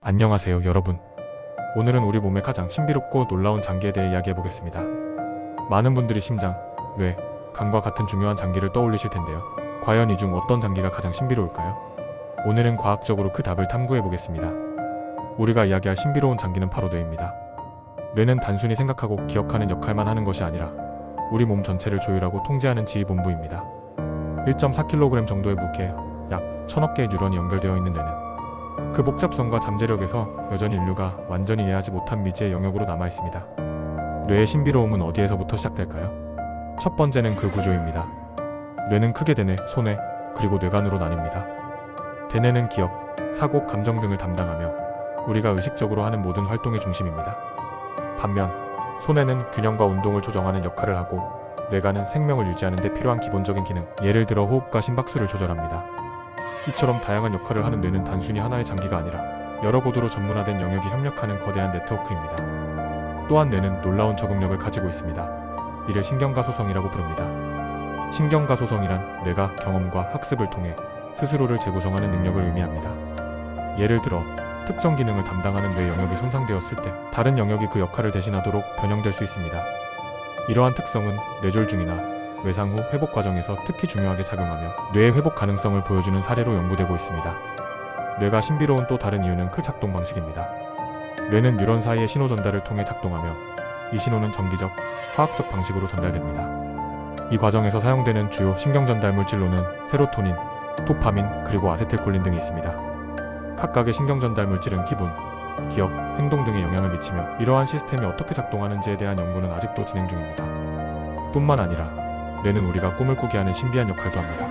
안녕하세요 여러분. 오늘은 우리 몸의 가장 신비롭고 놀라운 장기에 대해 이야기해보겠습니다. 많은 분들이 심장, 뇌, 간과 같은 중요한 장기를 떠올리실 텐데요. 과연 이 중 어떤 장기가 가장 신비로울까요? 오늘은 과학적으로 그 답을 탐구해보겠습니다. 우리가 이야기할 신비로운 장기는 바로 뇌입니다. 뇌는 단순히 생각하고 기억하는 역할만 하는 것이 아니라 우리 몸 전체를 조율하고 통제하는 지휘본부입니다. 1.4kg 정도의 무게, 약 1000억 개의 뉴런이 연결되어 있는 뇌는 그 복잡성과 잠재력에서 여전히 인류가 완전히 이해하지 못한 미지의 영역으로 남아있습니다. 뇌의 신비로움은 어디에서부터 시작될까요? 첫 번째는 그 구조입니다. 뇌는 크게 대뇌, 소뇌, 그리고 뇌간으로 나뉩니다. 대뇌는 기억, 사고, 감정 등을 담당하며 우리가 의식적으로 하는 모든 활동의 중심입니다. 반면 소뇌는 균형과 운동을 조정하는 역할을 하고 뇌간은 생명을 유지하는 데 필요한 기본적인 기능, 예를 들어 호흡과 심박수를 조절합니다. 이처럼 다양한 역할을 하는 뇌는 단순히 하나의 장기가 아니라 여러 고도로 전문화된 영역이 협력하는 거대한 네트워크입니다. 또한 뇌는 놀라운 적응력을 가지고 있습니다. 이를 신경가소성이라고 부릅니다. 신경가소성이란 뇌가 경험과 학습을 통해 스스로를 재구성하는 능력을 의미합니다. 예를 들어 특정 기능을 담당하는 뇌 영역이 손상되었을 때 다른 영역이 그 역할을 대신하도록 변형될 수 있습니다. 이러한 특성은 뇌졸중이나 외상 후 회복 과정에서 특히 중요하게 작용하며 뇌의 회복 가능성을 보여주는 사례로 연구되고 있습니다. 뇌가 신비로운 또 다른 이유는 그 작동 방식입니다. 뇌는 뉴런 사이의 신호 전달을 통해 작동하며 이 신호는 전기적, 화학적 방식으로 전달됩니다. 이 과정에서 사용되는 주요 신경 전달 물질로는 세로토닌, 도파민, 그리고 아세틸콜린 등이 있습니다. 각각의 신경 전달 물질은 기분, 기억, 행동 등에 영향을 미치며 이러한 시스템이 어떻게 작동하는지에 대한 연구는 아직도 진행 중입니다. 뿐만 아니라 뇌는 우리가 꿈을 꾸게 하는 신비한 역할도 합니다.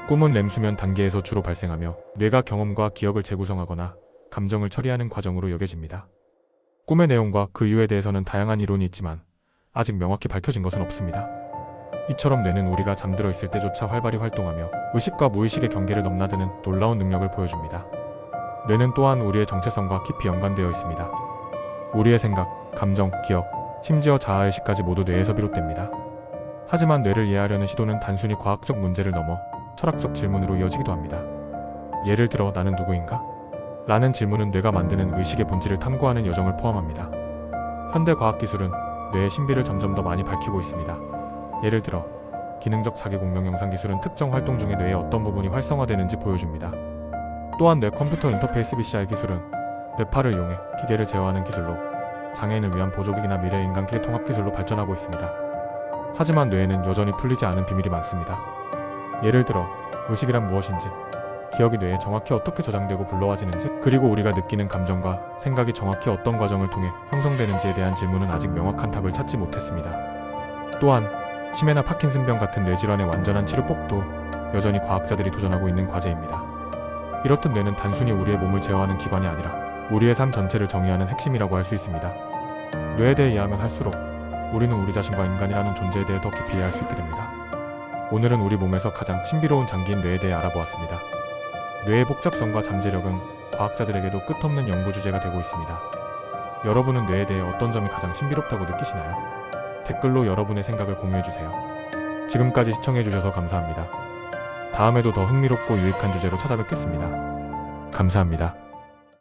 꿈은 렘수면 단계에서 주로 발생하며 뇌가 경험과 기억을 재구성하거나 감정을 처리하는 과정으로 여겨집니다. 꿈의 내용과 그 이유에 대해서는 다양한 이론이 있지만 아직 명확히 밝혀진 것은 없습니다. 이처럼 뇌는 우리가 잠들어 있을 때조차 활발히 활동하며 의식과 무의식의 경계를 넘나드는 놀라운 능력을 보여줍니다. 뇌는 또한 우리의 정체성과 깊이 연관되어 있습니다. 우리의 생각, 감정, 기억, 심지어 자아의식까지 모두 뇌에서 비롯됩니다. 하지만 뇌를 이해하려는 시도는 단순히 과학적 문제를 넘어 철학적 질문으로 이어지기도 합니다. 예를 들어 나는 누구인가? 라는 질문은 뇌가 만드는 의식의 본질을 탐구하는 여정을 포함합니다. 현대 과학기술은 뇌의 신비를 점점 더 많이 밝히고 있습니다. 예를 들어 기능적 자기공명 영상 기술은 특정 활동 중에 뇌의 어떤 부분이 활성화되는지 보여줍니다. 또한 뇌 컴퓨터 인터페이스 BCI 기술은 뇌파를 이용해 기계를 제어하는 기술로 장애인을 위한 보조기기나 미래 인간기계 통합 기술로 발전하고 있습니다. 하지만 뇌에는 여전히 풀리지 않은 비밀이 많습니다. 예를 들어 의식이란 무엇인지, 기억이 뇌에 정확히 어떻게 저장되고 불러와지는지, 그리고 우리가 느끼는 감정과 생각이 정확히 어떤 과정을 통해 형성되는지에 대한 질문은 아직 명확한 답을 찾지 못했습니다. 또한 치매나 파킨슨병 같은 뇌질환의 완전한 치료법도 여전히 과학자들이 도전하고 있는 과제입니다. 이렇듯 뇌는 단순히 우리의 몸을 제어하는 기관이 아니라 우리의 삶 전체를 정의하는 핵심이라고 할 수 있습니다. 뇌에 대해 이해하면 할수록 우리는 우리 자신과 인간이라는 존재에 대해 더 깊이 이해할 수 있게 됩니다. 오늘은 우리 몸에서 가장 신비로운 장기인 뇌에 대해 알아보았습니다. 뇌의 복잡성과 잠재력은 과학자들에게도 끝없는 연구 주제가 되고 있습니다. 여러분은 뇌에 대해 어떤 점이 가장 신비롭다고 느끼시나요? 댓글로 여러분의 생각을 공유해주세요. 지금까지 시청해주셔서 감사합니다. 다음에도 더 흥미롭고 유익한 주제로 찾아뵙겠습니다. 감사합니다.